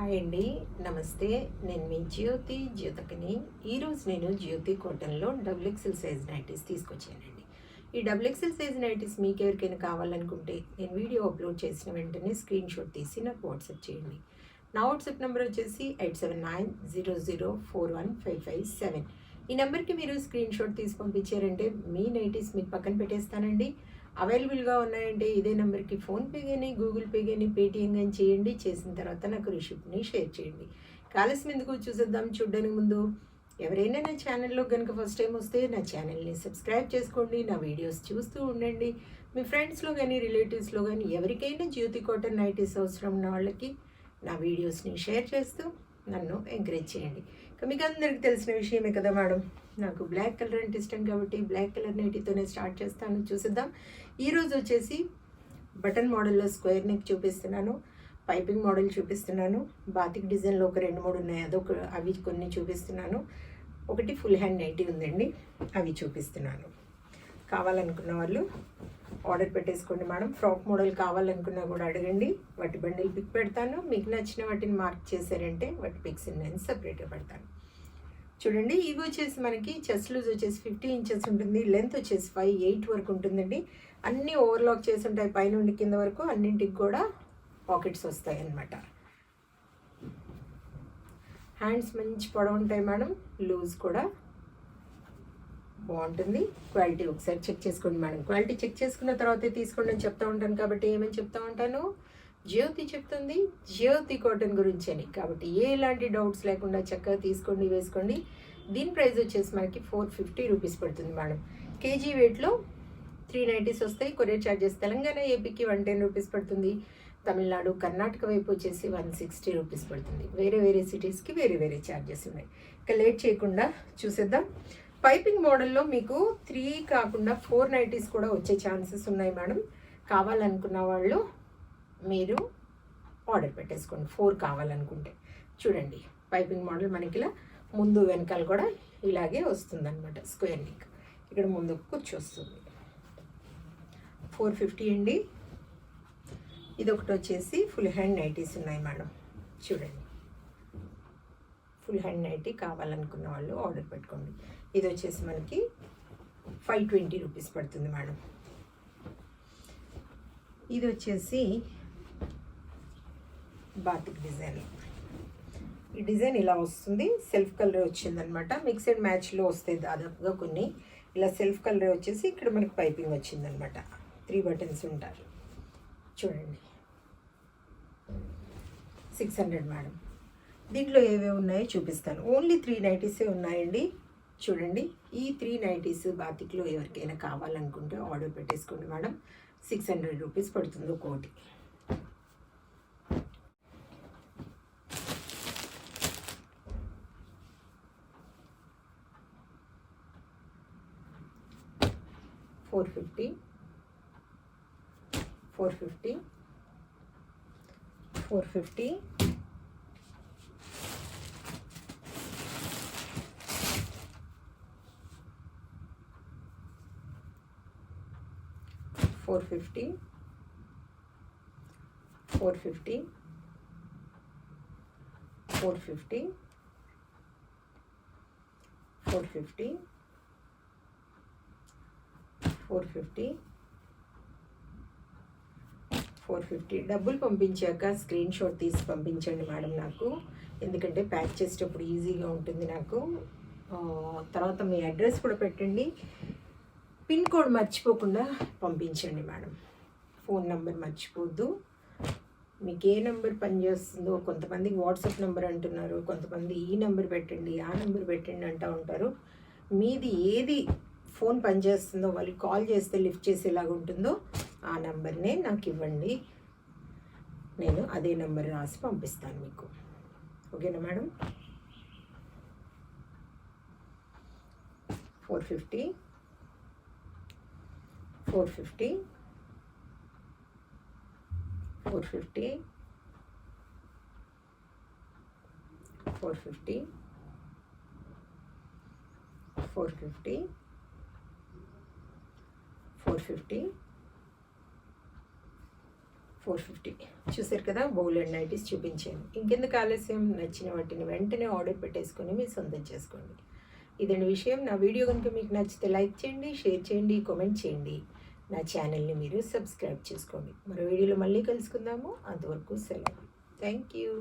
Hi అండి, నమస్తే. నేను మీ జ్యోతికని. ఈరోజు నేను జ్యోతి కాటన్లో డబుల్ ఎక్సెల్ సైజ్ నైటీస్ తీసుకొచ్చానండి. ఈ డబుల్ ఎక్సెల్ సైజ్ నైటీస్ మీకు ఎవరికైనా కావాలనుకుంటే నేను వీడియో అప్లోడ్ చేసిన వెంటనే స్క్రీన్ షాట్ తీసి నాకు వాట్సాప్ చేయండి. నా వాట్సాప్ నెంబర్ వచ్చేసి 8790041557. ఈ నెంబర్కి మీరు స్క్రీన్ షాట్ తీసి పంపించారంటే మీ నైటీస్ మీకు పక్కన పెట్టేస్తానండి. అవైలబుల్గా ఉన్నాయంటే ఇదే నెంబర్కి ఫోన్పే కానీ గూగుల్ పే కానీ పేటిఎం కానీ చేయండి. చేసిన తర్వాత నాకు రిసిప్ట్ని షేర్ చేయండి. ఆలస్యం ఎందుకు, చూసేద్దాం. చూడడానికి ముందు ఎవరైనా నా ఛానల్లో కనుక ఫస్ట్ టైం వస్తే నా ఛానల్ని సబ్స్క్రైబ్ చేసుకోండి. నా వీడియోస్ చూస్తూ ఉండండి. మీ ఫ్రెండ్స్లో కానీ రిలేటివ్స్లో కానీ ఎవరికైనా జ్యోతి కాటన్ నైటీస్ అవసరం ఉన్న వాళ్ళకి నా వీడియోస్ని షేర్ చేస్తూ నన్ను ఎంకరేజ్ చేయండి. మీకు అందరికీ తెలిసిన విషయమే కదా మేడం, నాకు బ్లాక్ కలర్ అంటే ఇష్టం కాబట్టి బ్లాక్ కలర్ నైటీతోనే స్టార్ట్ చేస్తాను. చూసిద్దాం. ఈరోజు వచ్చేసి బటన్ మోడల్లో స్క్వేర్ నెక్ చూపిస్తున్నాను, పైపింగ్ మోడల్ చూపిస్తున్నాను, బాతిక్ డిజైన్లో ఒక 2-3 ఉన్నాయి, అవి కొన్ని చూపిస్తున్నాను. ఒకటి ఫుల్ హ్యాండ్ నైటీ ఉందండి, అవి చూపిస్తున్నాను. కావాలనుకున్న వాళ్ళు ఆర్డర్ పెట్టేసుకోండి మేడం. ఫ్రాక్ మోడల్ కావాలనుకున్నా కూడా అడగండి, వాటి బండిల్ పిక్ పెడతాను. మీకు నచ్చిన వాటిని మార్క్ చేశారంటే వాటి పిక్స్ నేను సపరేట్గా పెడతాను. చూడండి, ఇవి వచ్చేసి మనకి చెస్ట్ లూజ్ వచ్చేసి 50 ఇంచెస్ ఉంటుంది, లెంత్ వచ్చేసి 5-8 వరకు ఉంటుందండి. అన్నీ ఓవర్లాక్ చేసి ఉంటాయి పైనుండి కింద వరకు, అన్నింటికి కూడా పాకెట్స్ వస్తాయి అన్నమాట. హ్యాండ్స్ మంచి పొడవు ఉంటాయి మేడం, లూజ్ కూడా బాగుంటుంది. క్వాలిటీ ఒకసారి చెక్ చేసుకోండి మేడం. క్వాలిటీ చెక్ చేసుకున్న తర్వాతే తీసుకోండి అని చెప్తూ ఉంటాను కాబట్టి ఏమని చెప్తూ ఉంటాను, జ్యోతి చెప్తుంది జ్యోతి కాటన్ గురించి అని. కాబట్టి ఎలాంటి డౌట్స్ లేకుండా చక్కగా తీసుకోండి, వేసుకోండి. దీని ప్రైస్ వచ్చేసి మనకి 450 రూపీస్ పడుతుంది మేడం. కేజీ వెయిట్లో 3 నైటీస్ వస్తాయి. కొరియర్ ఛార్జెస్ తెలంగాణ ఏపీకి 110 రూపీస్ పడుతుంది. తమిళనాడు కర్ణాటక వైపు వచ్చేసి 160 రూపీస్ పడుతుంది. వేరే వేరే సిటీస్కి వేరే వేరే ఛార్జెస్ ఉన్నాయి. ఇక లేట్ చేయకుండా చూసేద్దాం. పైపింగ్ మోడల్లో మీకు 3 కాకుండా 4 నైటీస్ కూడా వచ్చే ఛాన్సెస్ ఉన్నాయి మేడం. కావాలనుకున్న వాళ్ళు మీరు ఆర్డర్ పెట్టేసుకోండి 4 కావాలనుకుంటే. చూడండి, పైపింగ్ మోడల్ మనకి ఇలా ముందు వెనకాల కూడా ఇలాగే వస్తుందన్నమాట. స్క్వేర్ నెక్ ఇక్కడ ముందు కూర్చొస్తుంది. 450 అండి. ఇదొకటి వచ్చేసి ఫుల్ హ్యాండ్ నైటీస్ ఉన్నాయి మేడం. చూడండి, ఫుల్ హ్యాండ్ నైటీ కావాలనుకున్న వాళ్ళు ఆర్డర్ పెట్టుకోండి. ఇది వచ్చేసి మనకి 520 రూపీస్ పడుతుంది మేడం. ఇది వచ్చేసి బాతిక్ డిజైన్. ఈ డిజైన్ ఇలా వస్తుంది, సెల్ఫ్ కలర్ వచ్చిందనమాట. మిక్స్డ్ మ్యాచ్లో వస్తాయి దాదాపుగా కొన్ని. ఇలా సెల్ఫ్ కలర్ వచ్చేసి ఇక్కడ మనకి పైపింగ్ వచ్చిందనమాట. 3 బటన్స్ ఉంటారు. చూడండి, 600 మేడం. దీంట్లో ఏవే ఉన్నాయో చూపిస్తాను. ఓన్లీ 3 నైటీసే ఉన్నాయండి. చూడండి, ఈ 3 నైటీస్ బాతిక్లో ఎవరికైనా కావాలనుకుంటే ఆర్డర్ పెట్టేసుకోండి మేడం. 600 రూపీస్ పడుతుంది ఒక్కోటి. $450 $450 $450 $450 $450 $450 $450 $450 $450. డబ్బులు పంపించాక స్క్రీన్ షాట్ తీసి పంపించండి మేడం నాకు, ఎందుకంటే ప్యాక్ చేసేటప్పుడు ఈజీగా ఉంటుంది నాకు. తర్వాత మీ అడ్రస్ కూడా పెట్టండి. పిన్ కోడ్ మర్చిపోకుండా పంపించండి మేడం. ఫోన్ నెంబర్ మర్చిపోద్దు. మీకు ఏ నెంబర్ పనిచేస్తుందో, కొంతమందికి వాట్సాప్ నెంబర్ అంటున్నారు, కొంతమంది ఈ నెంబర్ పెట్టండి ఆ నెంబర్ పెట్టండి అంటూ ఉంటారు. మీది ఏది ఫోన్ పనిచేస్తుందో, వాళ్ళకి కాల్ చేస్తే లిఫ్ట్ చేసేలాగా ఉంటుందో ఆ నెంబర్నే నాకు ఇవ్వండి. నేను అదే నెంబర్ రాసి పంపిస్తాను మీకు. ఓకేనా మేడం? 450 450 450 450 450 450 450. చూసారు కదా, బౌల్ అండ్ నైటీస్ చూపించాను. ఇంకెందుకు ఆలస్యం, నచ్చిన వాటిని వెంటనే ఆర్డర్ పెట్టేసుకొని మీరు సొంతం చేసుకోండి. ఇదండి విషయం. నా వీడియో కనుక మీకు నచ్చితే లైక్ చేయండి, షేర్ చేయండి, కామెంట్ చేయండి. నా ఛానల్ని మీరు సబ్స్క్రైబ్ చేసుకోండి. మరో వీడియోలో మళ్ళీ కలుసుకుందాము. అంతవరకు సెలవు. Thank you.